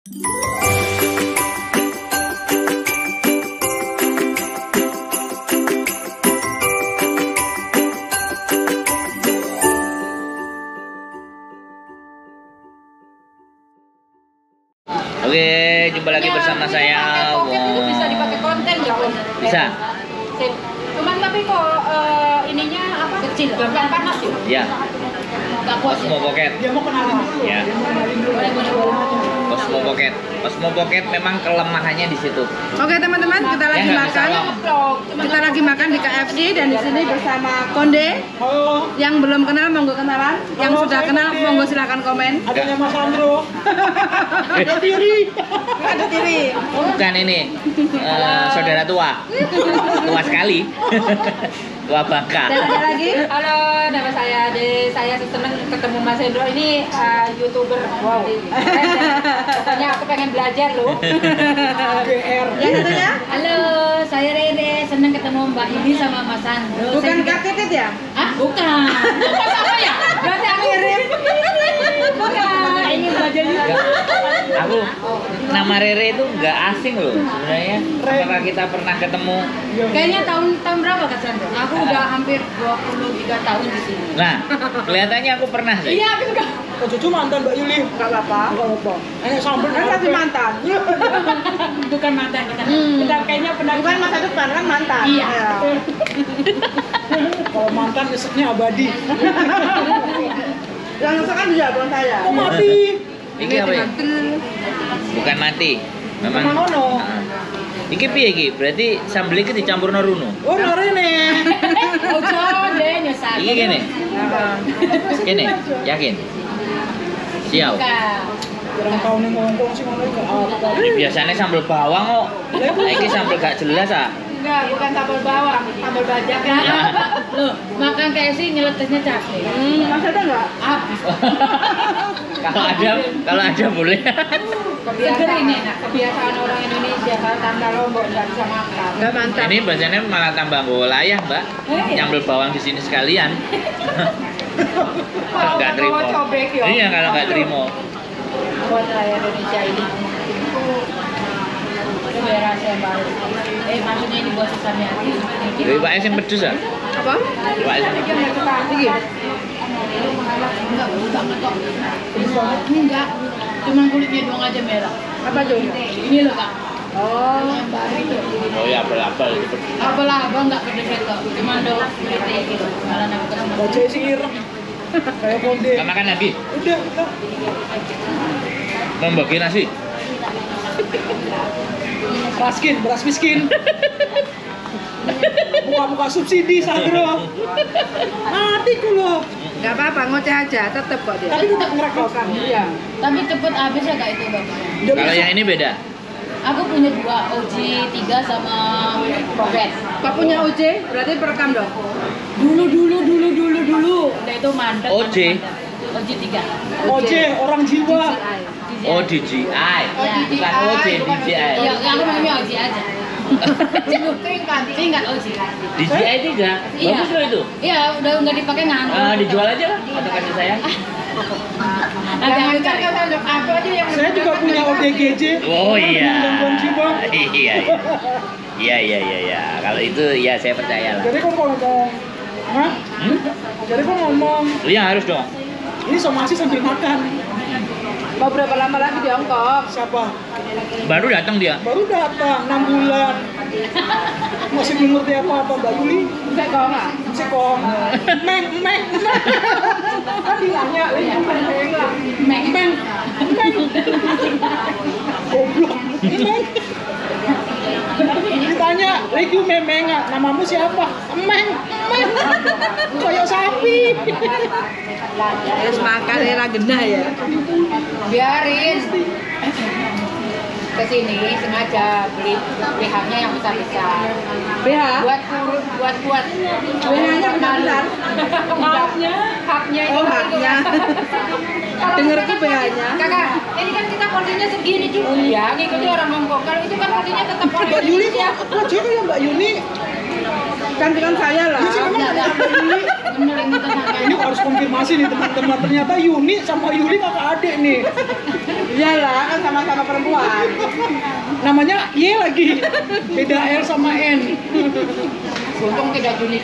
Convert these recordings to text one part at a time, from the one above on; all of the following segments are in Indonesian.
Oke, jumpa lagi bersama saya. Itu bisa dipakai konten nggak? Bisa. Cuman tapi kok ininya apa? Kecil, gampang panas ya? Ya. Nggak kuat ya? Osmo Pocket. Dia mau kenalin dulu. Ya. Osmo Pocket. Osmo Pocket memang kelemahannya di situ. Oke teman-teman, kita lagi nggak makan. bisa Kita lagi makan di KFC dan di sini bersama Konde. Halo. Yang belum kenal monggo kenalan. Yang Halo, sudah saya kenal Konde. monggo silakan komen. Adanya Mas Andro. Ada diri. Ada diri. Bukan ini saudara tua. Tua sekali. Tua bangka. Dan ada lagi. Halo, nama saya Ade. Saya senang ketemu Mas Hendro. Ini YouTuber. Wow. Pokoknya aku pengen belajar loh. GR. Yang satunya Halo, saya Rere. Senang ketemu Mbak Yuni sama Mas Andro. bukan Saya juga- Kak Titit ya? Ah, bukan. Bukan apa ya? Berarti aku mirip. Bukan. Ini belajar juga. Aku nama Rere itu nggak asing loh sebenarnya. Apakah kita pernah ketemu? Kayaknya tahun berapa Kak Sandro? Aku udah hampir 23 tahun di sini. Nah, kelihatannya aku pernah sih. Iya, aku juga. Oh, cucu mantan Mbak Yuli. Enggak apa-apa. Enggak apa. Enak sambel. Kan masih mantan. Bukan mantan kita. Kita kayaknya pernah Bukan masa depan kan mantan. Iya. Ya. Kalau mantan nyeseknya abadi. Yang itu kan dia bukan saya. Kok mati? Ini apa ya? Bukan mati. Memang. Memang ono. Nah. Iki piye iki? Berarti sambel iki dicampurno runo. Oh, narene. Ojo deh nyesal. Iki kene. Kene, yakin? Siap. Bukan. Kurang tahu nih ngomong sih ngono iki apa. Biasanya sambal bawang kok. Nah, iki sambal gak jelas ah. Enggak, bukan sambal bawang, sambal bajak ya. Loh, makan KFC nyeletesnya capek. Masih ada enggak? Habis. Kalau ada boleh. Kebiasaan ini enak, kebiasaan orang Indonesia kalau tanda lombok nggak bisa makan. Enggak mantap. Ini biasanya malah tambah golayah, Mbak. Nyambel bawang di sini sekalian. Kalau nggak terima. Bawa cobek ya. Iya, kalau nggak terima. Buat rakyat Indonesia ini. Itu biar rasa yang baru. Maksudnya ini buat sesama hati. Jadi Pak yang pedes ah. Apa? Pak yang Ini nggak suka Iki. Enggak, banget kok. Enggak. Cuman kulitnya doang aja merah. Apa tuh? Ini loh Kak. Oh. Yang baru itu. Oh ya, apel-apel. Apalah abang nggak pedes kok. Cuman doang merah gitu. Malah aku ketemu. Baca sih ireng. Kayak Konde. Nggak makan lagi? Udah, kita Mau bagi nasi? beras miskin. Buka-buka subsidi, Sandro. Mati ku lo. Enggak apa-apa, ngoceh aja, tetep kok dia. Tapi tetap ngerekod. Iya. Tapi cepet habis ya Kak itu Bang. Kalau yang ini beda. Aku punya 2, OG 3 sama Pocket. Kok punya OJ? Berarti perekam dong. Dulu. Udah itu mandek. OJ? OG 3. Oje, orang jiwa. Oh, DJI. Bukan OJ, DJI. Iya, aku namanya OG aja. Singkat OG. DJI 3. Iya. Bagus loh itu. Iya, udah nggak dipakai ngantuk. Dijual aja lah atau kasih saya. Nanti aku Jangan cari. kata aku aja yang Saya juga punya ODGJ. Oh iya. Gangguan jiwa. Iya. Kalau itu ya saya percaya lah. Jadi kok ngomong, hah? Jadi kok ngomong, Iya harus dong. ini somasi sambil makan. Mau berapa lama lagi di Hongkong? Siapa? Baru datang dia. Baru datang 6 bulan. Masih belum ngerti apa-apa Mbak Yuli. Enggak kok enggak. Masih kok. Meng. Kan bilangnya, meng. Goblok. Meng. Ditanya, Lagi memeng, namamu siapa? Meng. Kayak sapi. Terus makan era genah ya. biarin ke sini sengaja beli BH-nya yang besar-besar BH? buat BH-nya besar-besar? haknya Oh haknya. Dengerku BH-nya. kakak ini kan kita porsinya segini cuma ya ngikuti orang Hongkong kalau itu kan porsinya tetap orang Mbak Yuli Indonesia kok wajahnya kayak Mbak Yuni. Cantikan saya lah. Ini sih memang ada Yuli. Bener ini tetangga. Ini harus konfirmasi nih teman-teman. Ternyata Yuni sama Yuli kakak adik nih. Iyalah, kan sama-sama perempuan. Namanya Y lagi. Beda R sama N. Untung tidak Juli.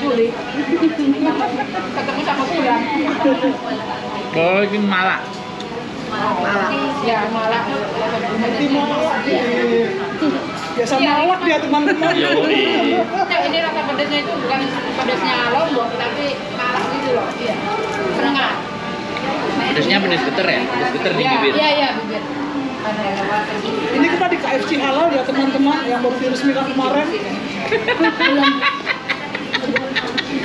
Ketemu sama Bulan. Oh, ini malah. Ya malah. Nanti malak. Biasa malak dia teman-teman. Yoi. Nah, ini rasa pedasnya itu bukan pedasnya Lombok, tapi malah gitu loh. Iya. Menengah. Pedasnya pedas geter ya? Pedas geter di bibir. Iya, bibir. Ini kita di KFC halal ya teman-teman yang baru diresmikan kemarin.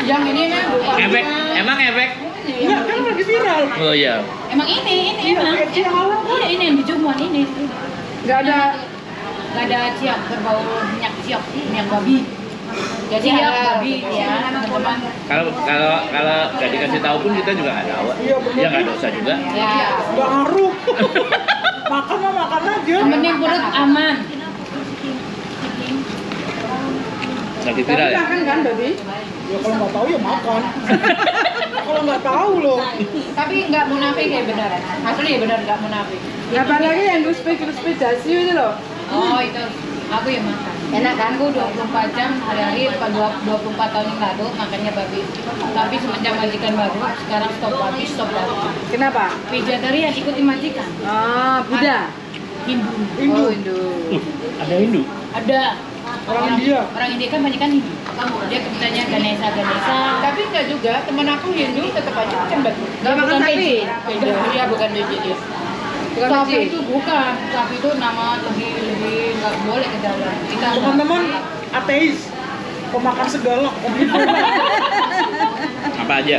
Yang ini mah bukan. Efek, emang efek? Enggak, kan lagi viral. Oh iya. Emang ini Iya, emang. KFC halal. Iya ini yang di Jumwan ini. Nggak ada. Gak ada ciak berbau minyak ciak, minyak babi. Jadi Ciak, ada babi betul. ya teman-teman. Kalau nggak dikasih tahu pun kita juga nggak tahu. Iya, bener. Ya nggak dosa juga. Ya. Enggak ngaruh. Makan mah makan aja. Yang penting perut aman. Lagi Tapi viral ya? makan kan, Babi? Ya kalau nggak tahu ya makan. Kalau nggak tahu loh. Tapi nggak munafik ya benar. Asli ya benar nggak munafik. Apalagi yang crispy dasiu itu loh. Oh itu aku yang makan. Enak kan? Aku 24 jam hari-hari 24 tahun yang lalu makannya babi. Tapi semenjak majikan baru sekarang stop babi, stop babi. Kenapa? Vegetarian ikuti majikan. Ah, Buddha. Hindu. Hindu. Oh, Hindu. Ada Hindu. Ada Orang India. orang India kan banyak kan Hindu. Dia kebetulannya Ganesha. Tapi nggak juga, temen aku Hindu tetap aja makan batu. Nggak makan sapi? Dia bukan vegetarian. Bukan Sapi sapi. itu bukan, sapi itu nama lebih nggak boleh ke dalam. Kita Teman-teman ateis. Pemakan segala. Omnivora. Apa aja?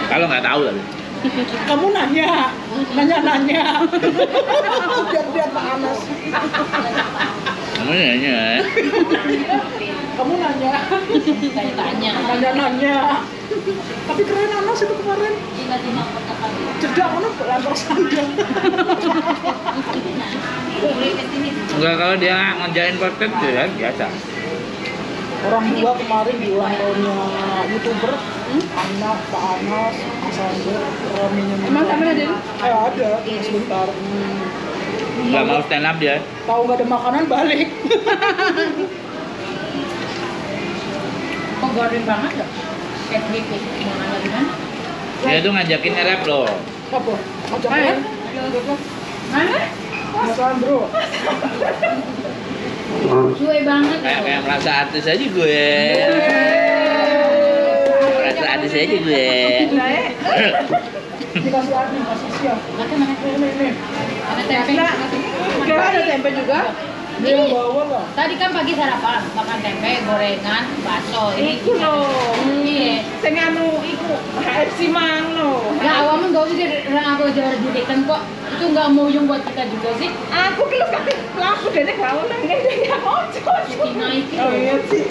Kalau nggak tahu tapi. Kamu nanya. Nanya. Biar Pak Anas. Kamu nanya. Kamu nanya. tanya. Nanya. Tapi keren Anas itu kemarin. Cerdak mana lempar sandal. Enggak, kalau dia ngerjain podcast ya biasa. Orang tua kemarin di ulang tahunnya YouTuber, anak Pak Anas, Mas Ander, raminya. Emang sama ada? Ada, sebentar. Nggak mau stand up dia. Tahu nggak ada makanan balik. Kok garing banget ya? Kayak gitu. Mana lagi kan? Dia tuh ngajakin nge-rap loh. Apa? Macam Hai. apa? Mana? Mas Andro. Cuek banget. Kayak merasa artis aja gue. Merasa artis aja gue. Dikasih admin, kasih siap. Nanti mana? Ini. Ada tempe. Kira ada tempe juga? Dia yang bawa lah. Tadi kan pagi sarapan makan tempe, gorengan, bakso. Ini Iku loh. Iya. Sing anu iku KFC mang loh. Nah, awalnya nggak usah orang aku jalan judekan kok. Itu nggak mau yung buat kita juga sih. Aku ki lho kate laku dene gak ono ngene ya ojo. Naik Oh iya sih.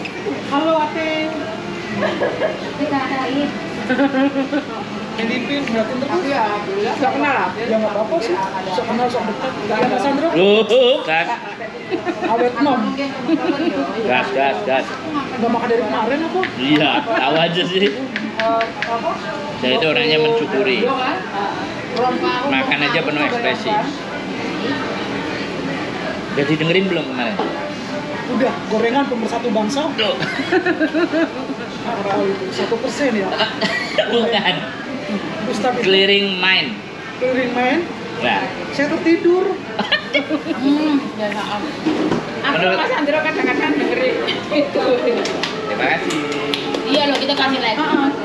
Halo Ate. kita kait. Filipin, ngeliatin terus. Ya, alhamdulillah. Gak kenal lah. Ya nggak apa-apa sih. Sok kenal, sok dekat. Ya Mas Andro. Loh, gas, Awet nom. gas. Nggak makan dari kemarin apa? Iya, tahu aja sih. Apa? Saya itu orangnya mensyukuri. Makan aja penuh ekspresi. Jadi dengerin belum kemarin? Udah, gorengan pemersatu bangsa. Loh, Apa itu? 1% ya? bukan. Ustadz itu Clearing mind. keliling main. Nah, Saya tertidur. Ya maaf. Aku Menurut- Mas Andro kadang-kadang dengerin itu. terima kasih. Iya loh kita kasih like.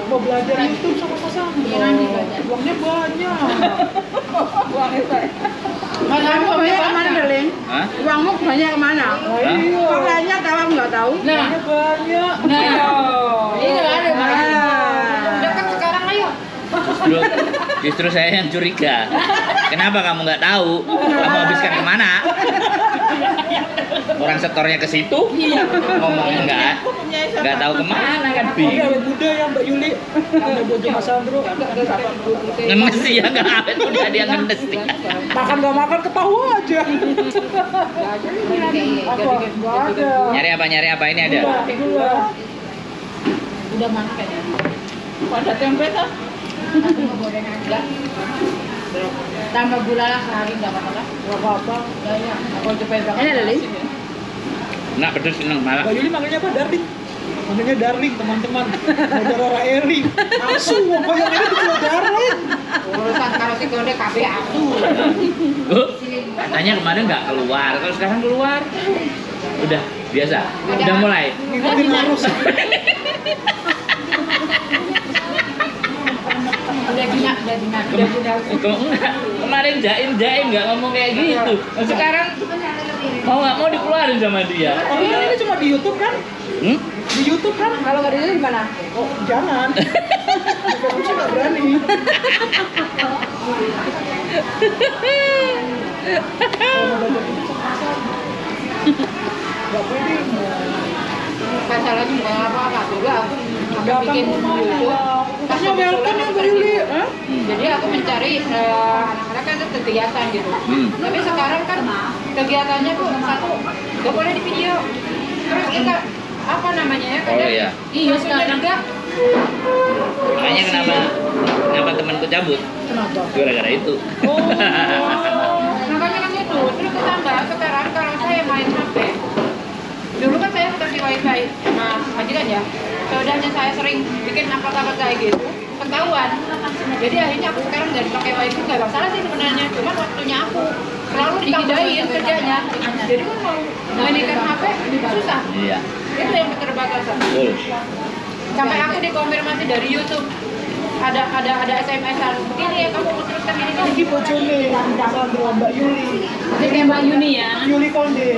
Mau belajar YouTube sama Mas Andro. Iya, nanti belajar. Uangnya banyak. Uangnya banyak. Mas Uangmu Andro banyak gimana? kemana, Darling? Hah? Uangmu banyak kemana? Nah, iya. Kok banyak tahu aku nggak tahu? Nah, Uangnya banyak. ini nggak ada. Ah. Dekat sekarang ayo. Justru saya yang curiga. Kenapa kamu nggak tahu? Kamu habiskan kemana? Orang setornya ke situ, ngomongnya nggak tahu kemana kan Oke, bingung. awet muda ya Mbak Yuli. Ada bojo Mas Sandro. Ngenes sih ya nggak awet udah dia ngenes nih. Makan nggak makan ketawa aja. Apa? Nggak ada. Nyari apa ini ada? Gula. Udah makan ya. Ada tempe tuh. Aku mau goreng aja. Tambah gula lah sehari nggak apa-apa lah. Nggak apa-apa. Ya, aku coba banget. Ini ada, Lin? Nggak pedes seneng malah. Mbak Yuli manggilnya apa? Darling. Manggilnya Darling teman-teman. Saudara Eri. Asu, kok yang ini tuh Darling. Urusan kalau si kode KB aku. Katanya kemarin nggak keluar, kalau sekarang keluar. Udah biasa. Udah mulai. Ngikutin arus. Udah jinak. Kemarin jaim nggak ngomong kayak gitu. Sekarang mau nggak mau dikeluarin sama dia. Oh iya, ini cuma di YouTube kan? Hmm? Di YouTube kan? Kalau nggak di sini gimana? Oh, jangan. Di Facebook sih nggak berani. Kalau mau belajar itu pasar. Nggak pede. Masalahnya bukan apa-apa juga aku Gampang bikin rumah. YouTube. Pokoknya welcome ya Mbak Yuli. Jadi aku mencari anak-anak kan itu kegiatan gitu. Tapi sekarang kan kegiatannya tuh satu nggak boleh di video. Terus kita apa namanya ya? Oh iya. Iya sekarang juga. Makanya kenapa temanku cabut? Kenapa? Gara-gara itu. Oh. Makanya kan itu. Terus ketambah sekarang kalau saya main HP, dulu kan saya kasih wifi sama majikan ya. Saudaranya saya sering bikin apa-apa kayak gitu, ketahuan. Jadi akhirnya aku sekarang dari pakai wifi nggak masalah sih sebenarnya. Cuman waktunya aku selalu digidain kerjanya. Jadi kan mau mainkan HP susah. Iya. Itu yang keterbatasan. Betul. Sampai aku dikonfirmasi dari YouTube. Ada SMS-an. Begini ya kamu mau teruskan ini. Ini bojone Mas Sandro, Mbak Yuli. Ini kayak Mbak Yuni ya. Yuli Konde.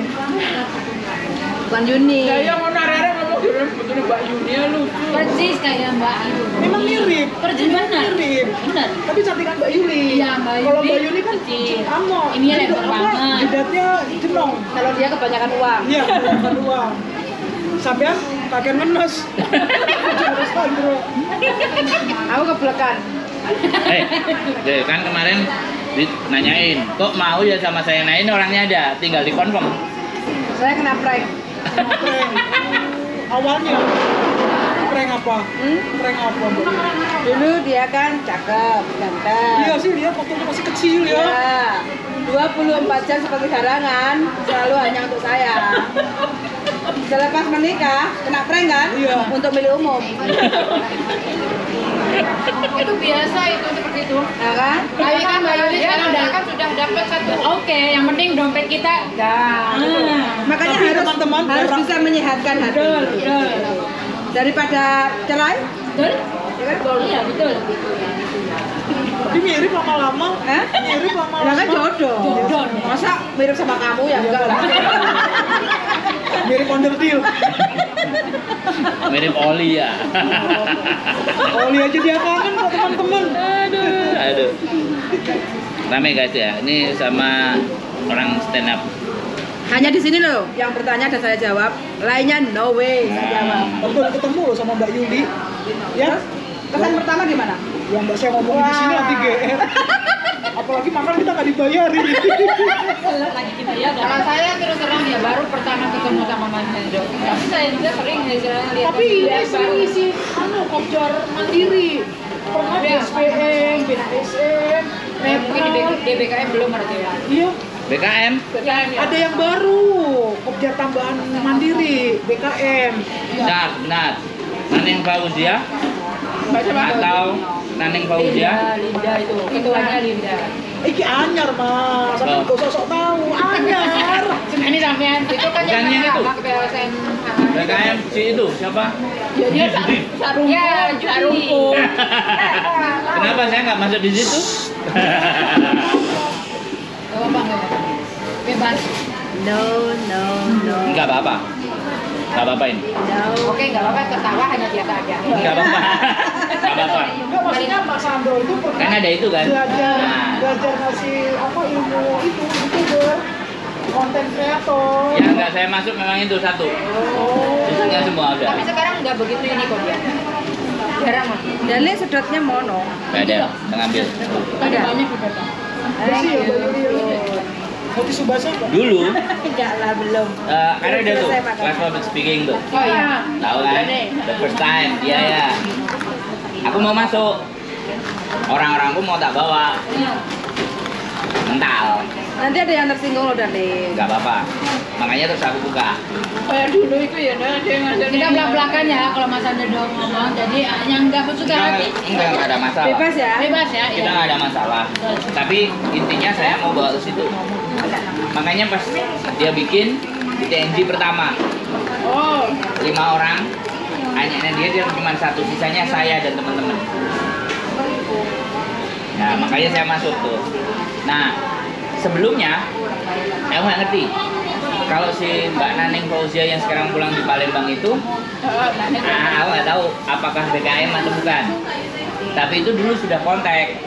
Bukan Juni. Saya mau narere ngomong dulu betul Mbak Yuni ya lucu. Persis kayak Mbak Yuni. Memang mirip. Persis benar. Mirip. Benar. Tapi cantikan Mbak Yuli. Iya, Mbak Kalau Yuli Mbak Yuli kan kecil. amo. Ini lebar banget. Jidatnya jenong. Kalau dia kebanyakan uang. Iya, kebanyakan uang. Sampean kakek ngenes. Mas Sandro. Aku kebelekan. Kan kemarin nanyain, kok mau ya sama saya? Nah ini orangnya ada, tinggal di confirm. Saya kena prank. Prank. Awalnya prank apa? Prank apa Mbak Yuli? Dulu dia kan cakep, ganteng. Iya sih, dia waktunya masih kecil ya. Ya, 24 jam seperti garangan, selalu hanya untuk saya. Selepas menikah, kena prank kan? Iya. Untuk milik umum. Itu biasa itu seperti itu. Nah kan? Kayak kan Mbak Yuni sekarang kan sudah dapat satu. Oke, yang penting dompet kita dah. Makanya Tapi harus teman-teman, harus orang- bisa menyehatkan hati. Betul. Daripada cerai, Betul? Iya, betul. Tapi mirip lama-lama. Hah? Mirip ya lama-lama. kan jodoh. Jodoh. Masa mirip sama kamu ya enggak lah. Mirip onderdil. Mirip Oli ya. Oli aja dia kangen kok teman-teman. Aduh. Rame guys ya. Ini sama orang stand up. Hanya di sini loh yang bertanya dan saya jawab. Lainnya no way saya jawab. Baru ketemu loh sama Mbak Yuli. Ya, Kesan pertama gimana? yang Mbak saya ngomongin di sini nanti GR. Apalagi makan kita nggak dibayarin. Lagi kita ya Kalau saya terus terang ya baru pertama ketemu sama Mas Hendro. Tapi saya juga sering istilahnya lihat. Tapi ini sering isi kopjar mandiri. Pernah di SPM, BSM, Mungkin di netral. DBKM belum berarti ya. Iya, BKM. ada yang baru. Kopjar tambahan mandiri, BKM. Benar. Naneng Fauzia atau Naneng Fauzia? Linda itu. Ketuanya Linda. Iki anyar mas, Oh. aku gak sok tahu, anyar. Ini sampean itu kan Bukan yang itu. anak PLSM. BKM si itu siapa? Dia Sarungkung. Kenapa saya nggak masuk di situ? Oh, Bang. Bebas. No. Nggak apa-apa. Nggak apa-apa ini. No. Oke, nggak apa-apa ketawa hanya biasa aja. Nggak apa-apa. Nggak apa-apa. Enggak, maksudnya Mas Sandro itu pernah Kan ada itu kan. belajar Nah. belajar ngasih apa ilmu itu youtuber konten konten kreator. Yang nggak saya masuk memang itu satu. Sisanya semua udah. Tapi sekarang nggak begitu ini kok dia. Jarang mah. Dali sedotnya mono. Nggak ada, nggak ngambil. Ada banyak udah. Bersih ya Bayu. Roti Subasa enggak? Dulu, Enggak lah, belum. karena ada tuh Selesai makan. kelas public speaking tuh. Oh iya. Tahu kan? The first time, iya ya. Aku mau masuk. Orang-orangku mau tak bawa. Mental. Nanti ada yang tersinggung loh, Dali. Nggak apa-apa. Makanya terus aku buka. Kayak dulu itu ya, ada yang ngajarin. Kita belak-belakan ya kalau Mas Ando dong ngomong. Jadi yang nggak bersuka hati Enggak ada masalah. Bebas ya? bebas ya. Kita Iya. nggak ada masalah. Tapi intinya saya mau bawa ke situ. Makanya pas dia bikin di TNG pertama, Oh, 5 orang, hanya dia cuma satu, sisanya saya dan teman-teman. Nah, makanya saya masuk tuh. Nah, sebelumnya aku nggak ngerti kalau si Mbak Naning Fauzia yang sekarang pulang di Palembang itu, aku nggak tahu apakah BKM atau bukan. Tapi itu dulu sudah kontak,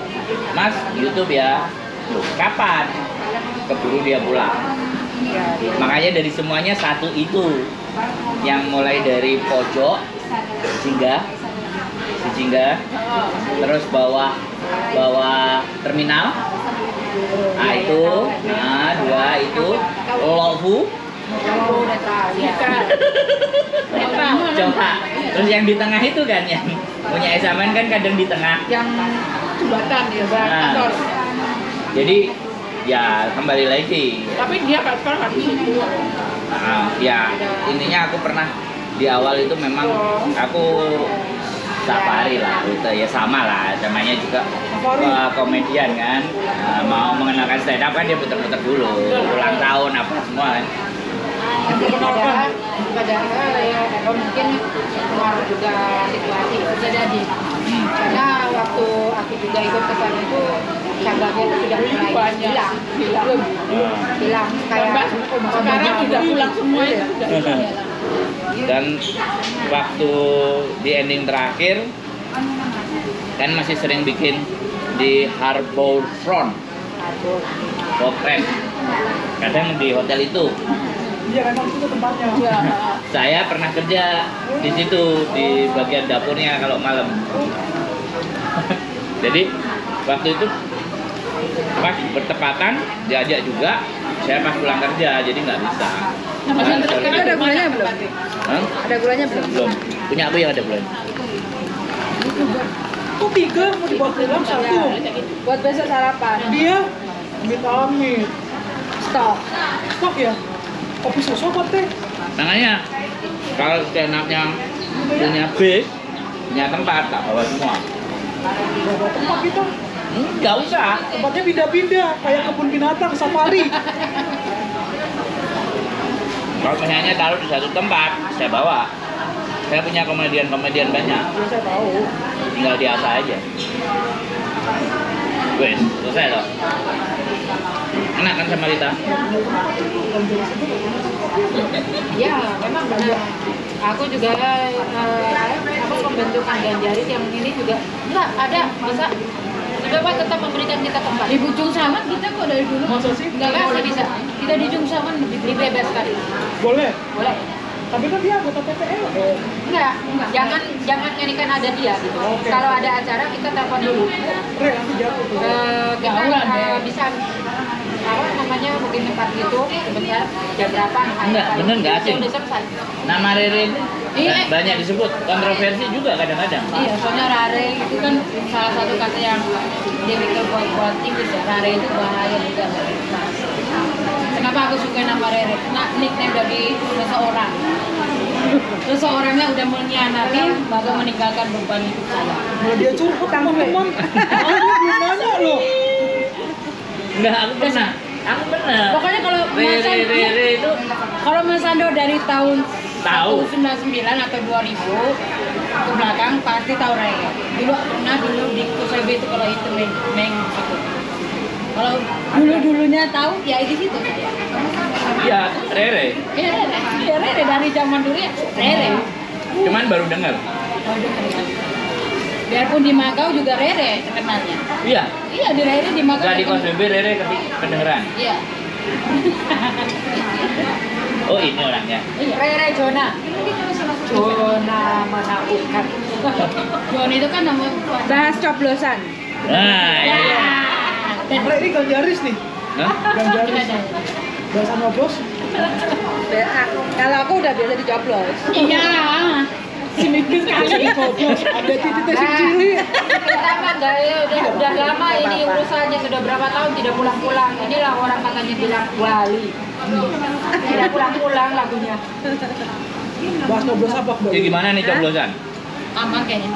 Mas YouTube ya. Loh, kapan? Keburu dia pulang. Makanya dari semuanya satu itu yang mulai dari pojok Sijingga, terus bawah terminal. Nah itu, nah 2 itu Lovu. udah terakhir. Coba. Terus yang di tengah itu kan yang punya Esamen kan kadang di tengah. Yang jembatan ya, kantor. Jadi ya kembali lagi. Tapi dia kantor kan di situ. Ya intinya aku pernah di awal itu memang aku safari lah, gitu ya sama lah, namanya juga komedian kan. Mau mengenalkan stand up kan dia putar-putar dulu, ulang tahun apa semua kan. Padahal ya mungkin pengaruh juga situasi bisa jadi. Karena waktu aku juga ikut ke sana itu cabangnya itu sudah mulai hilang kayak Sekarang sudah pulang semua ya. Dan waktu di ending terakhir kan masih sering bikin di Harbour Front Hotel, kadang di hotel itu. Iya, memang itu tempatnya. Saya pernah kerja di situ di bagian dapurnya kalau malam. Jadi waktu itu pas bertepatan diajak juga, saya pas pulang kerja jadi nggak bisa. Itu ada gulanya belum? Hah? Ada gulanya belum? Belum. Punya aku yang ada bulan. Kok 3 mau dibawa pulang 1? Buat besok sarapan. Dia amit-amit. Stok. Stok ya? Kopi susu apa teh? Makanya kalau stand-upnya punya base, punya tempat tak bawa semua. Bawa tempat kita. Nggak usah. Tempatnya pindah-pindah, kayak kebun binatang, safari. Kalau misalnya taruh di satu tempat, saya bawa. Saya punya komedian-komedian banyak. Ya, saya tahu. Tinggal diasah aja. Wes, selesai loh. Enak kan sama Rita? ya memang benar. Aku juga pembentukan Ganjaris yang ini juga enggak ada bisa coba tetap memberikan kita tempat. Di Bujung Saman kita kok dari dulu. Masa sih? Enggak bisa. Kita di Bujung Saman Dibebaskan. Boleh. Boleh. Tapi kan dia anggota PPL. Enggak. Jangan nyanyikan ada dia gitu. Oke. Kalau ada acara kita telepon dulu. Re, nanti jatuh tuh. Kita Jauhan deh. bisa apa namanya booking tempat gitu sebentar jam berapa Enggak, bener nggak asing. Udah selesai. Nama Rere itu Iya. banyak disebut, kontroversi juga kadang-kadang. Iya, soalnya Rare itu kan salah satu kata yang dia mikir buat Inggris ya. Rare itu bahaya juga. Kenapa aku suka nama Rere? Karena nickname dari seseorang. Seseorangnya udah mengkhianati, baru meninggalkan beban hidup saya. Malah dia curhat teman-teman. Dia belum nanya loh. Enggak, aku pernah. Pokoknya kalau Mas Ando, Rere itu kalau Mas Ando dari tahun Tahu. 99 atau 2000 ke belakang pasti tahu Rere. Dulu di KUSB itu kalau itu meng gitu. Kalau dulunya tahu ya di situ saya. ya Rere. Iya Rere. Iya Rere dari zaman dulu ya Rere. Cuman baru dengar. Oh, dengar. Biarpun di Makau juga Rere terkenalnya. Iya. Iya di Rere di Makau. Enggak di juga. KOSBB Rere kedengeran. Iya. Oh ini orangnya. Rere Jona. Jona menakutkan. Jona itu kan nama Bahas coblosan. Nah, ya. ini. Dan Nah, ini Ganjaris nih. Hah? Ganjaris. Bahasa nyoblos. Kalau aku udah biasa dicoblos. iya. Seminggu sekali. Coblos. Ada titik sing cilik. Pertama enggak ya udah lama ini urusannya sudah berapa tahun tidak pulang-pulang. Inilah orang katanya bilang wali. Tidak pulang-pulang lagunya. Bahas nyoblos apa, Mbak? Jadi gimana nih coblosan? Aman kayaknya.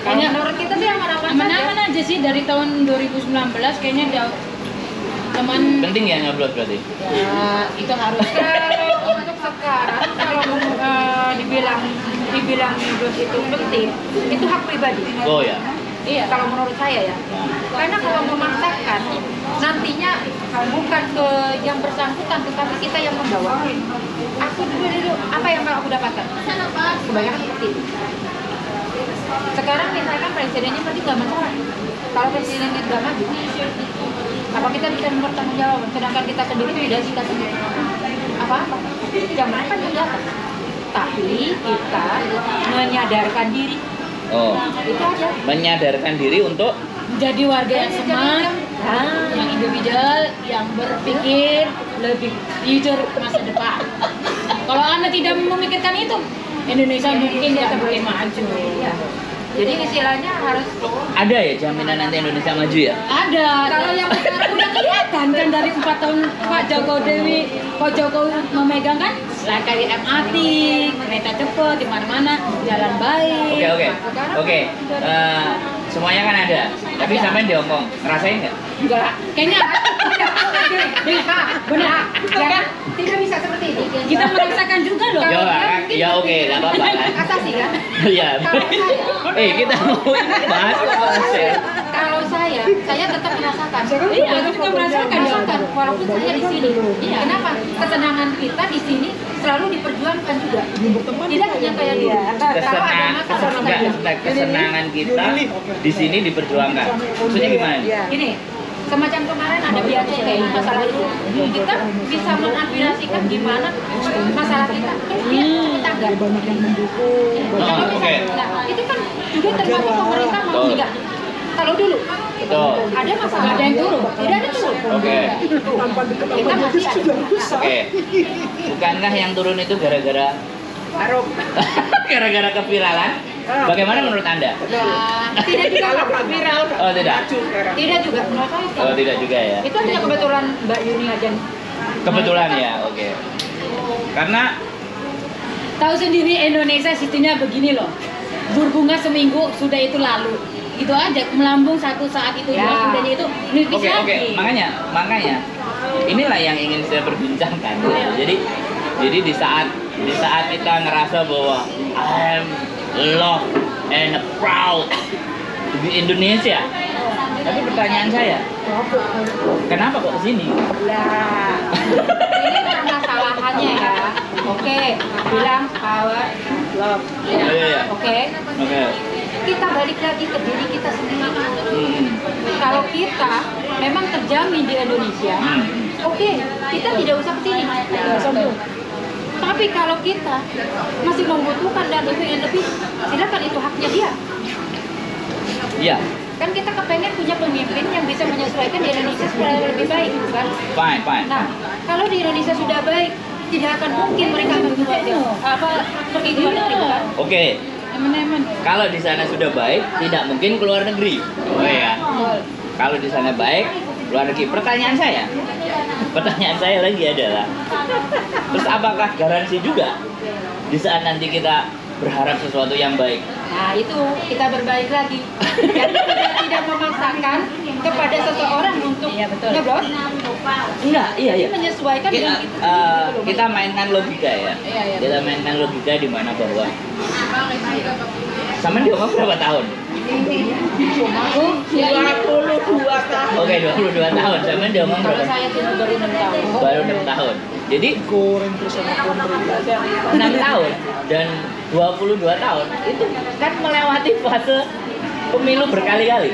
Kayaknya menurut kita sih aman-aman saja. Aman-aman aja sih dari tahun 2019 kayaknya jauh. Teman Penting ya nyoblos berarti? ya, itu harus. Kalau untuk sekarang kalau dibilang nyoblos itu penting, itu hak pribadi. Oh ya. Iya. Kalau menurut saya ya. Karena kalau memaksakan nantinya bukan ke yang bersangkutan tetapi kita yang membawa. Aku dulu apa yang aku dapatkan? Kebanyakan seperti itu. Sekarang misalkan presidennya berarti nggak masalah. Kalau presidennya nggak maju, apa kita bisa mempertanggungjawabkan? Sedangkan kita sendiri tidak kita sendiri. Apa-apa. Yang mereka yang datang. Tapi kita menyadarkan diri. Oh, Itu aja. menyadarkan diri untuk Jadi warga yang smart, yang individual, yang berpikir lebih jujur masa depan. Kalau Anda tidak memikirkan itu, Indonesia mungkin tidak mungkin maju. Iya. Jadi istilahnya harus ada ya jaminan nanti Indonesia maju ya? Ada. Kalau yang sekarang udah kelihatan kan dari 4 tahun Pak Jokowi memegang kan, lah kayak MRT, kereta cepat di mana-mana, jalan baik. Oke. Semuanya kan ada. Tapi Ada. sampai di Hongkong ngerasain nggak? Enggak, kayaknya benar. ya, tidak bisa seperti itu. Kita merasakan juga loh. Ya, mungkin ya oke, nggak apa-apa kan? Atasi kan? Iya. Kalau saya, Kita mau ini bahas konser. kalau saya tetap merasakan. Iya, aku juga merasakan dong. Merasakan, walaupun saya di sini. Iya. Kenapa? Kesenangan kita di sini selalu diperjuangkan juga. Tidak hanya kayak dulu. Kalau ada masalah Kesenangan kita di sini diperjuangkan. Maksudnya gimana? nih? Ini semacam kemarin ada biaya cukai masalah itu, kita bisa mengaplikasikan gimana masalah kita kita tanggap. Banyak yang mendukung. Kalau oke. misalnya, nah, itu kan juga tergantung pemerintah mau Betul. tidak. Kalau dulu Betul. ada masalah, Nggak ada yang turun. tidak ada turun. Oke. Tanpa deket Kita apa masih sudah ada. besar. Oke. Bukankah yang turun itu gara-gara gara-gara keviralan? Bagaimana menurut Anda? Tidak juga viral. Oh, tidak. Tidak juga menurut saya. Oh, tidak juga ya. Itu hanya kebetulan Mbak Yuni aja. Kebetulan ya, oke. Karena Tahu sendiri Indonesia sistemnya begini loh. Berbunga seminggu sudah itu lalu. Itu aja melambung satu saat itu Ya. sudahnya itu nipis oke, lagi. makanya inilah yang ingin saya perbincangkan. Jadi di saat kita ngerasa bahwa I'm love and proud to be Indonesia. Tapi pertanyaan saya, kenapa kok kesini? Lah, ini permasalahannya ya. Oke, bilang power love. Iya. Oke. Oke. Kita balik lagi ke diri kita sendiri. Hmm. Kalau kita memang terjamin di Indonesia, oke, kita tidak usah ke sini. Tapi kalau kita masih membutuhkan dan ingin lebih, silakan itu haknya dia. Iya, Kan kita kepengen punya pemimpin yang bisa menyesuaikan di Indonesia supaya lebih baik, bukan? fine. Nah, kalau di Indonesia sudah baik, tidak akan mungkin mereka pergi ke luar negeri, bukan? Oke. Teman-teman. Kalau di sana sudah baik, tidak mungkin keluar negeri. Oh ya. Kalau di sana baik, luar negeri. Pertanyaan saya lagi adalah, terus apakah garansi juga di saat nanti kita berharap sesuatu yang baik? Nah, itu kita berbaik lagi. Jadi kita tidak memaksakan kepada seseorang untuk nyoblos. Enggak, iya. Menyesuaikan dengan Kita mainkan logika ya. Iya. Kita mainkan logika di mana bahwa sama di Hongkong berapa tahun? Aku 22 tahun. Oke, 22 tahun. Sama di Hongkong Kalau berapa? saya cuma baru 6 tahun. Baru 6 tahun. Jadi Goreng terus sama pemerintah. 6 tahun dan 22 tahun itu kan melewati fase pemilu berkali-kali.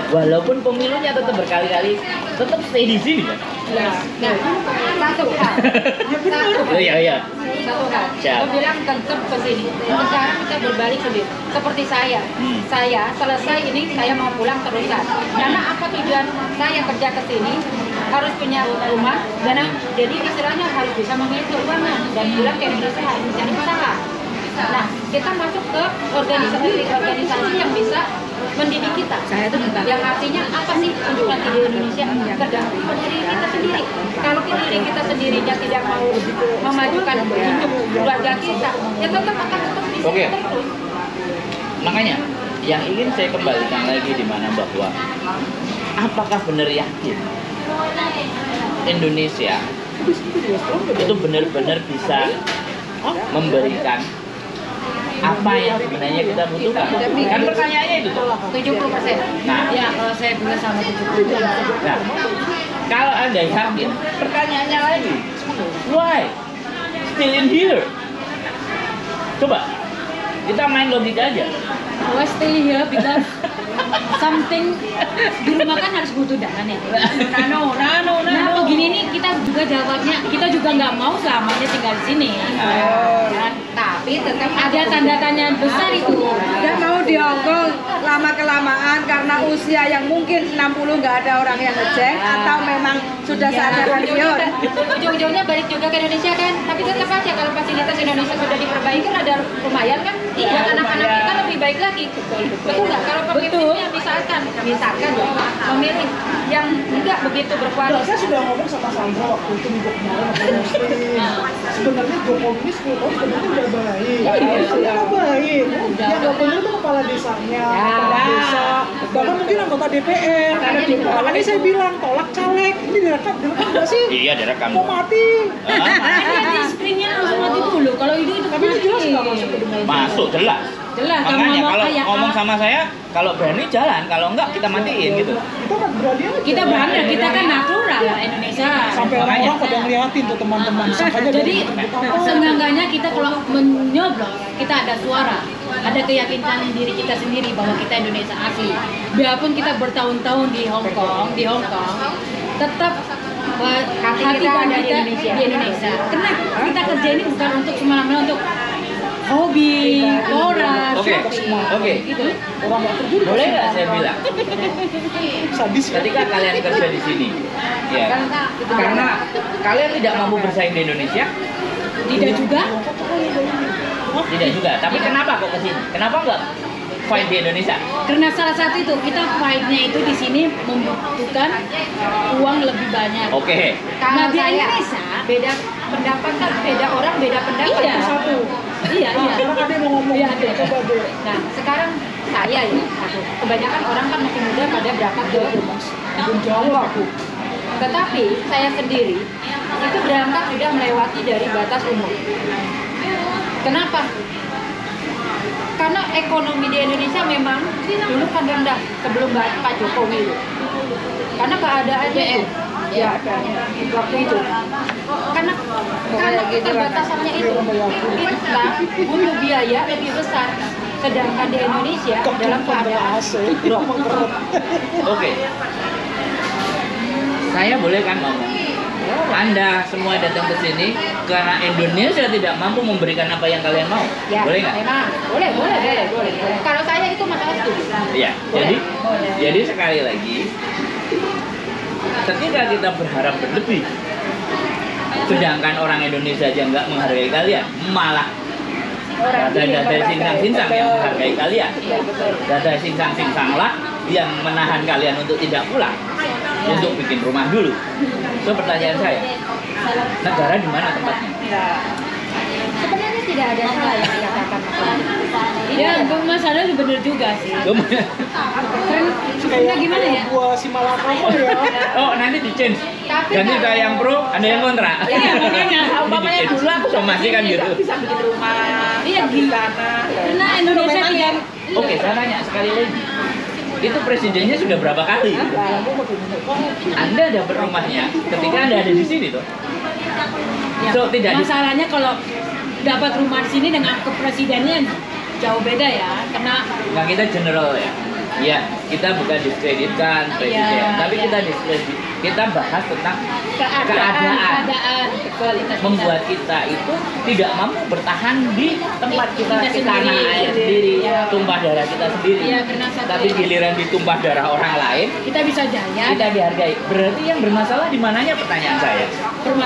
Walaupun pemilunya tetap berkali-kali tetap stay di sini kan? Nah, satu hal. Oh iya. Satu hal. Siap. Lo bilang tetap ke sini. Sekarang kita berbalik sendiri. Seperti saya. Saya selesai ini saya mau pulang terusan. Karena apa tujuan saya kerja ke sini? Harus punya rumah dan jadi istilahnya harus bisa memiliki keuangan dan pulang ke Indonesia harus mencari usaha. Nah, kita masuk ke organisasi yang bisa mendidik kita. Saya itu yang artinya apa sih kunjungan ke Indonesia? Tergantung pada diri kita sendiri. Kalau diri kita sendirinya tidak mau memajukan hidup keluarga kita, ya tetap akan bisa Oke. terus. Makanya yang ingin saya kembalikan lagi di mana bahwa apakah benar yakin Indonesia itu benar-benar bisa memberikan apa yang sebenarnya kita butuhkan? Kan pertanyaannya itu tuh. 70%. Nah, Ya, kalau saya bilang sama 70%. nah, kalau Anda yakin, pertanyaannya lagi, why still in here? Coba, kita main logika aja. Why stay here because something di rumah kan harus butuh dana nih. Nah, begini nih kita juga jawabnya, kita juga nggak mau selamanya tinggal di sini. Kan? Tapi tetap ada tanda tanya besar itu. Nggak mau di Hongkong lama-kelamaan karena usia yang mungkin 60 nggak ada orang yang ngecek atau memang sudah saatnya pensiun. Ujung-ujungnya balik juga ke Indonesia kan. Tapi tetap aja kalau fasilitas Indonesia sudah diperbaiki ada lumayan kan. Buat anak-anak kita lebih baik lagi. Betul nggak? Kalau pemimpinnya misalkan ya, memilih yang enggak begitu Nah, berkualitas. saya sudah ngomong sama Sandra waktu itu minggu kemarin waktu muslim. Sebenarnya Jokowi ini 10 tahun sebenarnya udah baik. Udah baik. Yang nggak benar itu kepala desanya, kepala desa, bahkan mungkin anggota DPR. Makanya saya bilang tolak caleg. Ini direkam nggak sih? Iya, direkam. Mau mati. Ada di screennya langsung mati dulu. Kalau itu Tapi ini jelas nggak masuk ke dunia. Masuk jelas. Jelas. Makanya ngomong kalau kayak ngomong apa? sama saya, kalau berani jalan, kalau enggak kita matiin gitu. Kita kan berani aja. Kita bangga, kita kan natural Indonesia. Sampai orang-orang pada ngeliatin tuh teman-teman. Makanya Jadi seenggaknya kita kalau menyoblos, kita ada suara, ada keyakinan diri kita sendiri bahwa kita Indonesia asli. Biarpun kita bertahun-tahun di Hong Kong, tetap hati kita ada di Indonesia. Karena kita kerja ini bukan untuk semena-mena untuk hobi, orang, Oke. gitu. orang nggak kerja Boleh nggak saya bilang? sadis kan? Ketika kalian kerja di sini, ya, karena kalian tidak mampu bersaing di Indonesia, Tidak juga. tidak juga. Tapi kenapa kok ke sini? Kenapa nggak fight di Indonesia? Karena salah satu itu kita fight-nya itu di sini membutuhkan uang lebih banyak. Oke. Nah, di saya Indonesia beda pendapat kan, beda orang beda pendapat. Iya. Itu satu. iya. Sekarang ada yang mau ngomong. Iya, ada. Coba deh. Nah, sekarang saya ya, kebanyakan orang kan masih muda pada berangkat ke Hongkong. Tetapi saya sendiri itu berangkat sudah melewati dari batas umur. Kenapa? Karena ekonomi di Indonesia memang dulu kan rendah sebelum Pak Jokowi itu. Karena keadaannya itu, ya waktu itu. Karena keterbatasannya itu, kita butuh biaya lebih besar. Sedangkan di Indonesia dalam keadaan AC, berapa keret. Oke. Saya boleh kan ngomong? Anda semua datang ke sini karena Indonesia tidak mampu memberikan apa yang kalian mau. ya, Boleh nggak? memang boleh. Kalau saya itu masalah setuju. Iya. Boleh. Jadi sekali lagi, ketika kita berharap berlebih, sedangkan orang Indonesia aja nggak menghargai kalian, malah dada singsang-singsang yang menghargai kalian. Dada singsang-singsang lah yang menahan kalian untuk tidak pulang, untuk bikin rumah dulu. So pertanyaan saya, negara di mana tempatnya? Sebenarnya tidak ada salah yang dikatakan Mas Adi. Ya, masalah bener juga sih. Karena gimana ya? Gua si Malakama ya. Oh nanti di change. Tapi Ganti kalau- saya yang pro, ada yang kontra. Iya, makanya. Umpamanya dulu aku somasi kan gitu. bisa bikin rumah. Iya, gila. Karena Indonesia tidak. Oke, saya tanya sekali lagi. Itu presidennya sudah berapa kali? Anda dapat rumahnya ketika Anda ada di sini tuh. Ya, So, tidak di- masalahnya kalau dapat rumah di sini dengan kepresidennya jauh beda ya, karena Nah, kita general ya. Ya, kita bukan diskreditkan presiden, Iya, tapi iya. kita bahas tentang keadaan keadaan kualitas membuat kita itu tidak mampu bertahan di tempat kita Kita di tanah sendiri. air sendiri, Ya. tumpah darah kita sendiri. Iya, karena satu- Tapi giliran ditumpah darah orang lain, kita bisa jaya. kita dihargai. Berarti yang bermasalah di mananya pertanyaan saya?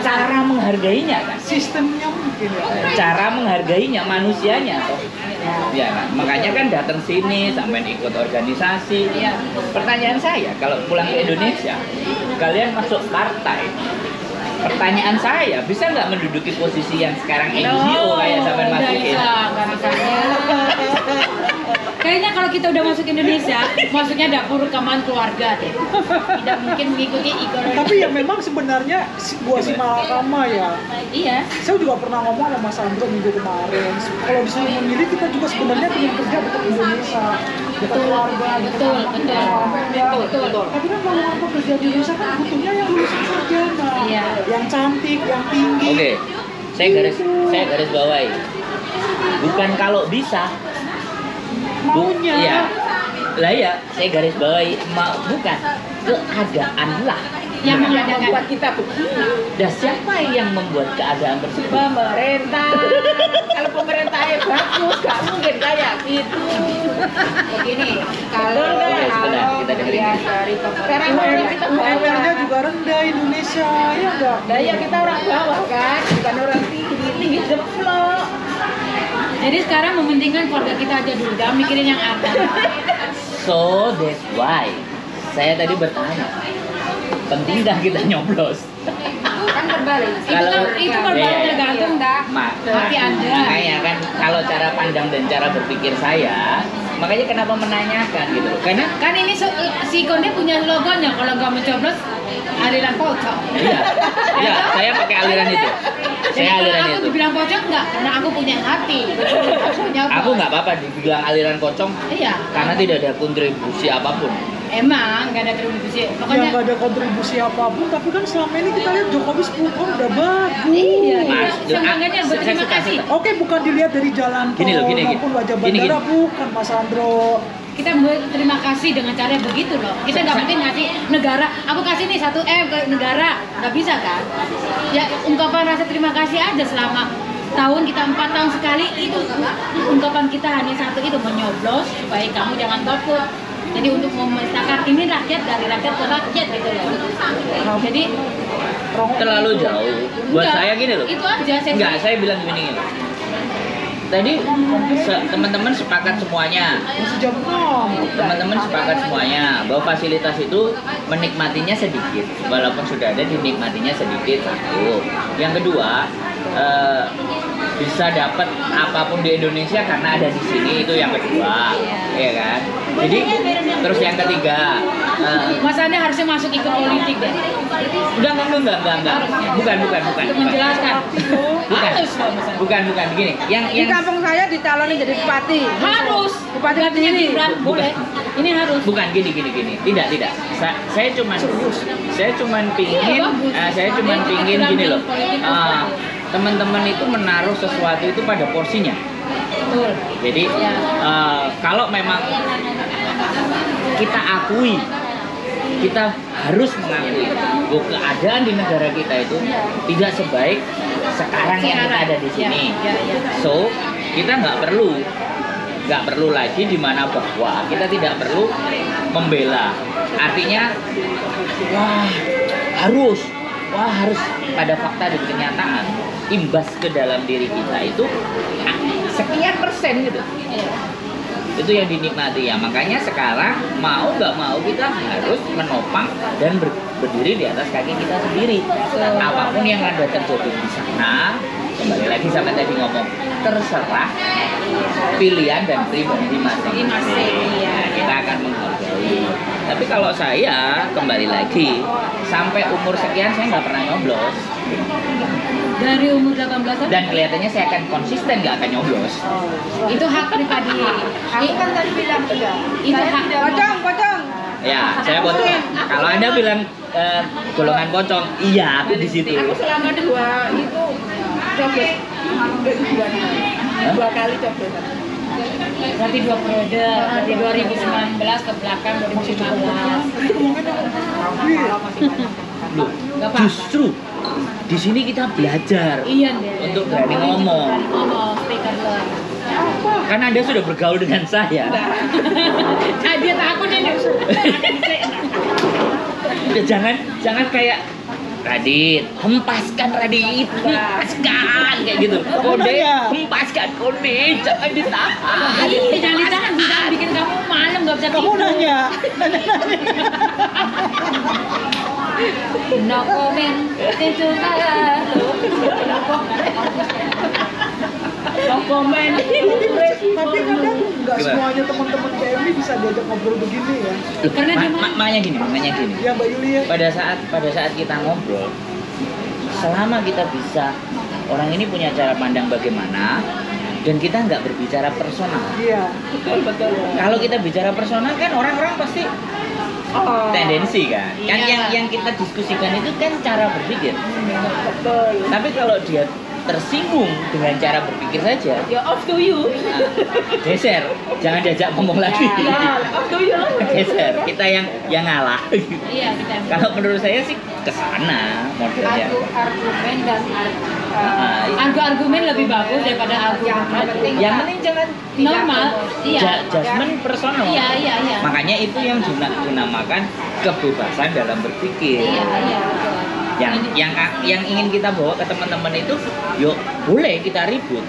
Cara menghargainya kan? Sistemnya mungkin ya. Cara menghargainya manusianya toh. Ya, kan? Makanya kan datang sini sampai ikut organisasi. Iya. Pertanyaan saya, kalau pulang ke Indonesia, kalian masuk partai. Pertanyaan saya, bisa nggak menduduki posisi yang sekarang NGO kayak sampai nggak masukin? bisa, nggak bisa. Kayaknya kalau kita udah masuk Indonesia, masuknya dapur rekaman keluarga deh. Tidak mungkin mengikuti ekonomi. Tapi ya memang sebenarnya buat si Malakama ya. Iya. Saya juga pernah ngomong sama Mas Andro minggu kemarin. Kalau disuruh memilih, kita juga sebenarnya ingin kerja untuk Indonesia, untuk keluarga, untuk Betul, anak, betul. untuk family, ya. Betul. Tapi kan kalau orang bekerja di Indonesia kan butuhnya yang lulusan sarjana, Iya. yang cantik, yang tinggi. Oke, saya garis bawahi. Bukan kalau bisa, Maunya. Iya. Lah ya, saya garis bawahi bukan keadaan lah. Yang membuat kita Dan siapa yang membuat keadaan tersebut? pemerintah. Kalau pemerintahnya bagus, nggak mungkin kayak gitu. Begini, kalau Sebentar, kita dengerin. dari sekarang orang kita UMR-nya juga rendah Indonesia, ya enggak? Daya kita orang bawah kan, bukan orang tinggi jeplok. Jadi sekarang mementingkan keluarga kita aja dulu, jangan mikirin yang ada. So that's why saya tadi bertanya, pentingkah kita nyoblos? Kan berbalik. Itu kan baru Iya. tergantung hati Anda. Makanya kan kalau cara pandang dan cara berpikir saya, makanya kenapa menanyakan gitu loh. Karena Kan ini si Konde punya logonya, kalau nggak mencoblos aliran pocong. iya, saya pakai aliran itu. Saya aliran Aku itu. dibilang pocong enggak, karena aku punya hati. Aku punya Aku nggak apa-apa dibilang aliran pocong Iya. karena tidak ada kontribusi apapun. Emang nggak ada kontribusi. Yang Pokoknya nggak ada kontribusi apapun, tapi kan selama ini kita lihat Jokowi 10 tahun udah bagus. iya, Mas, seenggaknya saya berterima suka, kasih. suka. Oke, bukan dilihat dari jalan tol Gini loh, gini. maupun wajah Gini, bandara, bukan Mas Andro. Kita berterima kasih dengan cara begitu loh. Kita nggak mungkin ngasih negara. Aku kasih nih 1 M ke negara, nggak bisa kan? Ya ungkapan rasa terima kasih aja selama tahun kita 4 tahun sekali itu ungkapan kita hanya satu itu, menyoblos supaya kamu jangan golput. Jadi untuk memisahkan ini rakyat dari rakyat ke rakyat gitu loh. Jadi Terlalu jauh. Buat enggak, saya gini loh. itu aja saya Enggak, saya bilang gini. Tadi teman-teman sepakat semuanya. Masih jam 6. Teman-teman sepakat semuanya bahwa fasilitas itu menikmatinya sedikit, walaupun sudah ada dinikmatinya sedikit. Satu. Yang kedua, bisa dapat apapun di Indonesia karena ada di sini, itu yang kedua, ya kan? Jadi terus yang ketiga, Mas Anda harusnya masuk ikut politik deh. enggak, bukan. Untuk menjelaskan. Bukan, Harus loh, Mas Anda. bukan begini. Di Yang kampung saya dicalonin jadi bupati. Harus. Bupati Gantinya Kediri. Gibran, boleh. Ini harus. bukan gini. Tidak. Saya cuman pingin, Iya, bagus. saya cuman Ada pingin aturan gini loh. dalam politik Teman-teman itu menaruh sesuatu itu pada porsinya. Betul. Jadi Ya. kalau memang kita akui, kita harus mengakui bahwa keadaan di negara kita itu tidak sebaik sekarang yang kita ada di sini. Ya. So kita nggak perlu lagi di mana bahwa kita tidak perlu membela. Artinya harus pada fakta dan kenyataan imbas ke dalam diri kita itu sekian persen gitu. Itu yang dinikmati ya. Makanya sekarang mau nggak mau kita harus menopang dan berdiri di atas kaki kita sendiri. Apapun yang ada terjadi di sana, kembali lagi sampai tadi ngomong, terserah pilihan dan pribadi masing-masing. Iya. Kita akan menghargai. Tapi kalau saya kembali lagi sampai umur sekian saya nggak pernah nyoblos. Dari umur 18 tahun Dan kelihatannya saya akan konsisten nggak akan nyoblos. itu hak pribadi. Aku kan tadi bilang juga. Itu hak. Pocong. Ya, saya pocong. Kalau Anda bilang golongan pocong, iya aku di situ. Aku selama 2 itu coblos hampir 2 kali coblos. Berarti 2 periode, berarti 2019 ke belakang 2015. Ngomongin dong. Loh, Nggak apa. justru di sini kita belajar Iya deh. untuk berani ngomong. Ngomong, speaker learn. Karena Anda sudah bergaul dengan saya. Nah, dia takut ini. Udah, jangan kayak Radit, hempaskan Radit, hempaskan kayak gitu. Kode, hempaskan kode, jangan ditahan. Iya, jangan ditahan, jangan bikin kamu malam nggak bisa Kamu tidur. nanya. No comment, itu no comment. Tapi kadang nggak Gimana? semuanya teman-teman PMI bisa diajak ngobrol begini ya. Loh, Karena dia makanya gini. Ya Mbak Yuli ya. Pada saat kita ngobrol, selama kita bisa, orang ini punya cara pandang bagaimana, dan kita nggak berbicara personal. Iya, betul. Kalau kita bicara personal kan orang-orang pasti tendensi kan. Kan Iya. yang kita diskusikan itu kan cara berpikir. Betul. Tapi kalau dia tersinggung dengan cara berpikir saja, Ya off to you. geser, jangan diajak ngomong lagi. Off to you. Geser, kita yang ngalah. Iya, kita. Kalau menurut saya sih kesana modelnya. Argumen dan Argumen lebih bagus daripada argumen. Yang penting jangan Normal. Iya. judgement personal. Iya. Makanya itu yang dinamakan kebebasan dalam berpikir. Iya. Yang ingin kita bawa ke teman-teman itu, yuk boleh kita ribut,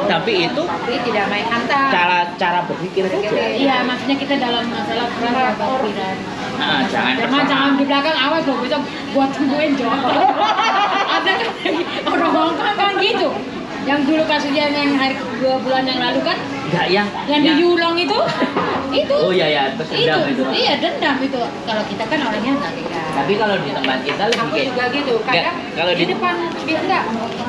tapi itu tapi tidak main hantam. cara berpikir saja. Iya, maksudnya kita dalam masalah peran pikiran. Nah, jangan Jangan di belakang, awas loh, besok buat tungguin jawab. Ada kan orang Hongkong kan gitu. Yang dulu kasusnya yang hari 2 bulan yang lalu kan, Enggak yang di Yulong itu, Oh iya, terus dendam itu. Iya, dendam itu. Kalau kita kan orangnya nggak tega. Tapi kalau di tempat kita lebih Aku kayak juga gitu. Kadang kalau di depan enggak.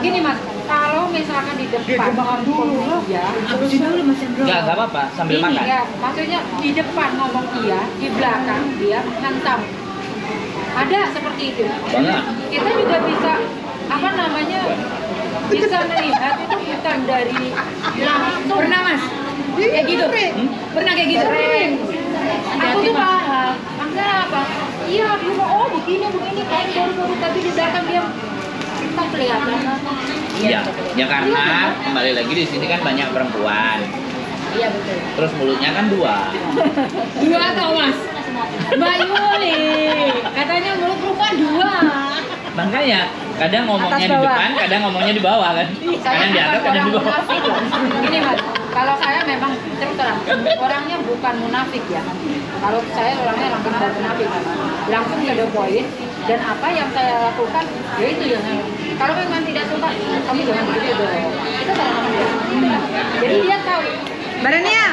Gini Mas, kalau misalkan di depan makan dulu lah. ya, Habisin dulu Mas Hendro. enggak apa-apa sambil makan. ya, maksudnya di depan ngomong iya, di belakang dia hantam. Ada seperti itu. Banget. Kita juga bisa apa namanya? Bisa melihat itu bukan dari langsung. Pernah Mas? Kayak gitu? Pernah kayak gitu? Sering. Aku Hati-hati, tuh Mas. paham. Maksudnya apa? Iya, dia mau oh begini kayak baru-baru tapi di belakang dia tak kelihatan. Iya, ya karena kembali lagi di sini kan banyak perempuan. Iya betul. Terus mulutnya kan 2. 2 atau Mas? Mbak Yuli, katanya mulut perempuan 2. Makanya kadang ngomongnya Atas di bawah. depan, kadang ngomongnya di bawah kan. Kadang di atas, kadang di bawah. Munafik loh. Gini Mas, kalau saya memang terus terang orangnya bukan munafik ya. Kalau saya orangnya langsung bukan munafik, langsung ke the point. Dan apa yang saya lakukan, ya itu yang kalau memang tidak suka, kamu jangan begitu dong. Itu cara dia. Jadi dia tahu. Mbak Rania.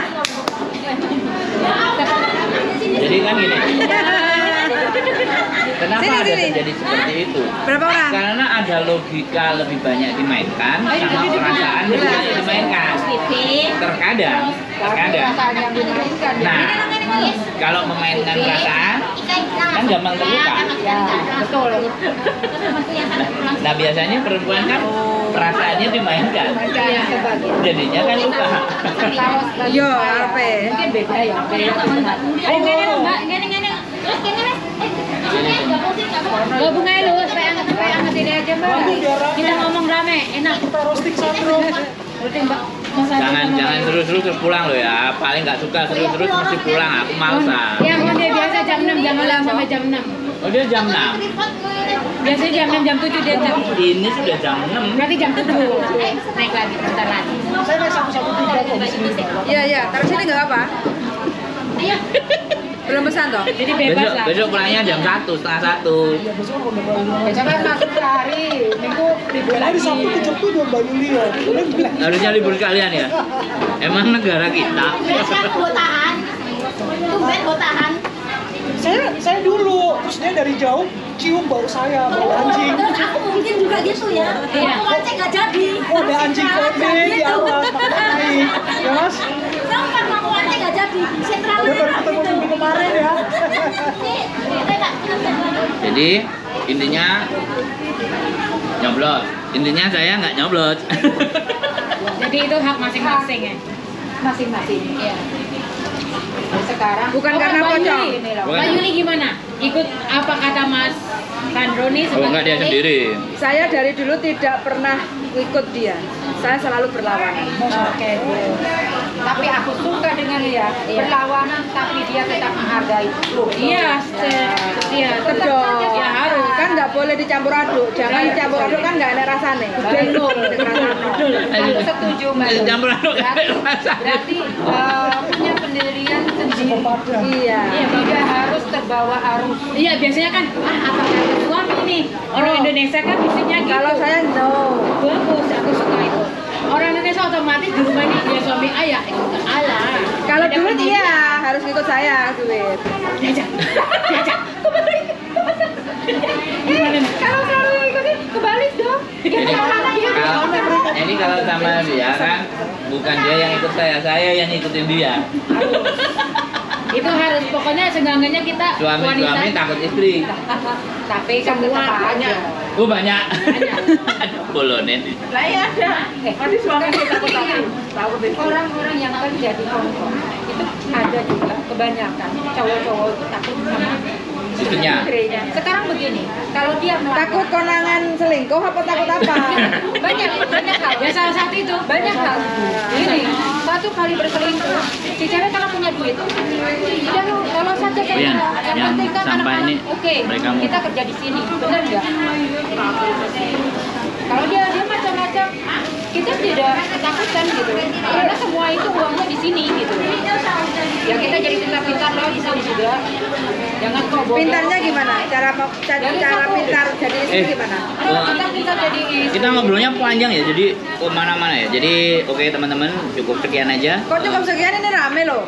Jadi kan gini. Kenapa Sini, ada sini. terjadi seperti itu? Berapa orang? Karena ada logika lebih banyak dimainkan sama perasaan lebih banyak dimainkan. Terkadang. Perasaan yang dimainkan. Nah, kalau memainkan perasaan kan gampang terluka. Ya, betul. Nah, biasanya perempuan kan perasaannya dimainkan. Iya, sebagian. Jadinya kan luka. Kalau sebagian Yo, saya, apa? mungkin beda ya. Ayo gini dong Mbak, gini. Terus gini Mas. Gabung aja lu, supaya anget ini aja Mbak. Kita ngomong rame, enak. Kita roasting satu. Berarti Mbak, Mas Adi Jangan ngomong jangan aja. terus pulang lo ya. Paling nggak suka terus mesti pulang. Aku malesan. Yang dia biasa jam 6, jam 6 sampai jam 6. Oh dia jam 6. Biasanya jam 6, jam 7 dia jam. Ini sudah jam 6. Berarti jam 7. Naik lagi, bentar lagi. Saya naik 113 kok di sini. Iya, taruh sini nggak apa? Belum pesan toh? Jadi bebas lah. Besok pulangnya jam 1, setengah 1. Ya besok udah Mbak Biasanya kan masuk sehari, minggu libur Hari lagi. Sabtu ke Jepang udah Mbak Yuli ya. Harusnya libur sekalian ya. Emang negara kita. Saya dulu, terus dia dari jauh cium bau saya, bau anjing. Terus aku mungkin juga gitu ya. Iya. Aku mancing nggak jadi. Oh ada anjing kode di atas, makanya naik. Ya mas, Sempat mau mancing nggak jadi. Sentral udah baru ketemu minggu kemarin ya. Jadi intinya nyoblos. Intinya saya nggak nyoblos. Jadi itu hak masing-masing ya. masing-masing. Iya. Sekarang Bukan Oh, karena Mbak pocong. Yuli. Mbak Yuli gimana? Ikut apa kata Mas Sandro nih Oh enggak, dia sendiri. Saya dari dulu tidak pernah ikut dia. Saya selalu berlawanan. Oke. Tapi aku suka dengan dia berlawanan, tapi dia tetap menghargai. Iya, iya. Tetep dong. Ya harus. Kan nggak boleh dicampur aduk. Jangan dicampur aduk kan nggak ada rasanya. Betul. Aku setuju Mbak. Campur aduk. Berarti punya pendirian sendiri. Iya. Iya, dia harus terbawa arus. Iya, biasanya kan apa kata suami nih. Orang Indonesia kan biasanya gitu. Kalau saya no. Bagus, aku suka itu. Orang Indonesia otomatis di rumah ini dia suami ayah ikut Allah. Kalau duit iya harus ikut saya duit. Diajak. Gimana? Kalau selalu ikutin kebalik dong. Jadi kalau sama dia kan bukan dia yang ikut saya yang ikutin dia. Itu harus pokoknya seenggaknya kita Suami takut istri. Tapi kan tetap banyak. Oh banyak. Aduh bolonin. Lah ya ada. Nanti suami kita takut orang-orang yang kerja di Hongkong itu ada juga kebanyakan cowok-cowok itu takut sama Istrinya. Sekarang begini, kalau dia Takut konangan selingkuh apa takut apa? banyak hal. Ya salah satu itu Banyak hal. Ini satu kali berselingkuh, si cewek kalau punya duit, udah lu kalau saja kayak Yan, yang Yan, penting kan sampai anak-anak, ini oke, mereka mau- kita kerja di sini, benar nggak? Kalau dia macam-macam, kita tidak ketakutan gitu, karena semua itu uangnya di sini gitu. Ya kita jadi pintar-pintar loh di sini juga. Jangan kok bodoh. Pintarnya gimana? Cara pintar jadi istri gimana? Kita jadi Kita ngobrolnya panjang ya, jadi kemana-mana ya. Jadi oke teman-teman, cukup sekian aja. Kok cukup sekian ini rame loh.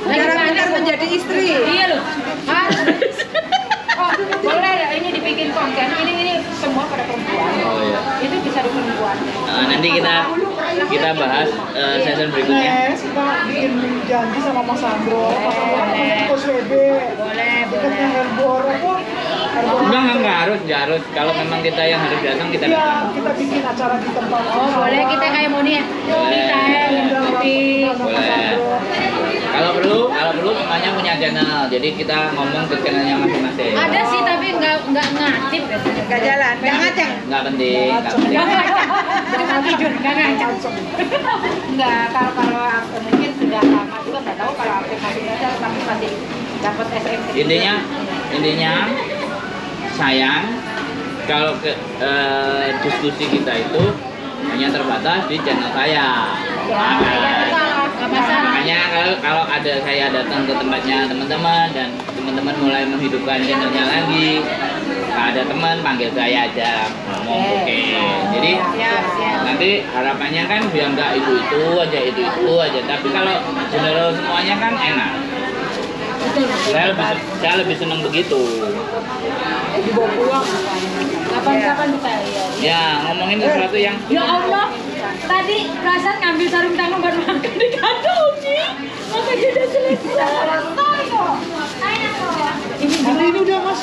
Cara pintar menjadi istri. iya loh. harus. Oh, boleh ya ini dibikin konten. Ini semua pada perempuan. Oh iya. Itu bisa di perempuan. Nanti kita bahas season berikutnya. Kita bikin janji sama Mas Sandro. Mas Sandro kan namanya Coach WB. Tiketnya Herbor apa? Enggak harus. Kalau memang kita yang harus datang kita Iya, datang. kita bikin acara di tempat. Oh, boleh kita kayak mau nih. Kita Boleh. Kalau perlu semuanya punya channel. Jadi kita ngomong ke channelnya masing-masing. ada sih tapi nggak ngaktif biasanya. Gak jalan, gak ngaceng. Nggak penting. Cuma tidur nggak ngacak. Enggak, kalau aku mungkin sudah lama juga nggak tahu kalau aplikasi ada tapi masih dapat SMS. Intinya sayang kalau diskusi kita itu hanya terbatas di channel saya. Makanya kalau ada saya datang ke tempatnya teman-teman dan teman-teman mulai menghidupkan channelnya lagi, ada teman panggil saya aja ngomong oke. Jadi nanti harapannya kan biar nggak itu aja. Tapi kalau general semuanya kan enak. Saya lebih senang begitu. Kapan-kapan kita Ya ngomongin sesuatu yang Ya Allah, tadi perasaan ngambil sarung tangan buat makan di kantongnya. Maka dia udah selesai kok. Ini udah Mas.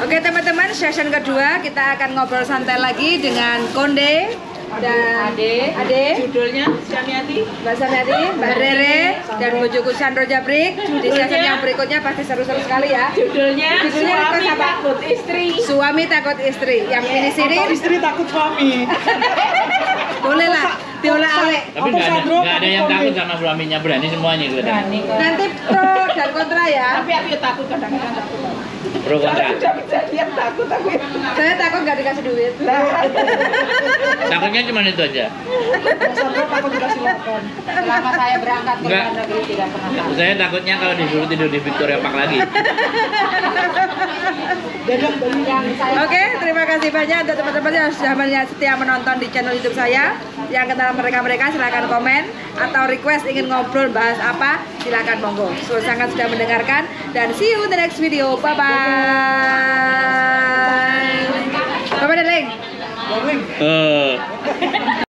Oke teman-teman, session kedua kita akan ngobrol santai lagi dengan Konde dan Ade, Judulnya Syamiati. Mbak Samiati, Mbak Rere, dan bojoku Sandro Jabrik. Di session yang berikutnya pasti seru-seru sekali ya. Judulnya Judulnya request apa? takut istri. Suami takut istri. Yang ini sini Atau istri takut suami. boleh lah, dioleh-oleh. tapi nggak ada yang takut sama suaminya, berani semuanya gitu. Nanti pro dan kontra ya. Tapi aku takut kadang-kadang takut. Pro kontra. Kejadian takut aku. Saya takut nggak dikasih duit. Takutnya cuma itu aja. Mas Sandro takut dikasih makan. Selama saya berangkat ke Enggak. luar negeri tidak pernah takut. Saya takutnya kalau disuruh tidur di Victoria Park lagi. Oke, terima kasih banyak untuk teman-teman yang sudah setia menonton di channel YouTube saya. Yang kenal mereka silahkan komen atau request ingin ngobrol bahas apa, silahkan monggo. Sangat sudah mendengarkan dan see you in the next video. Bye bye. Bye bye, darling. Darling.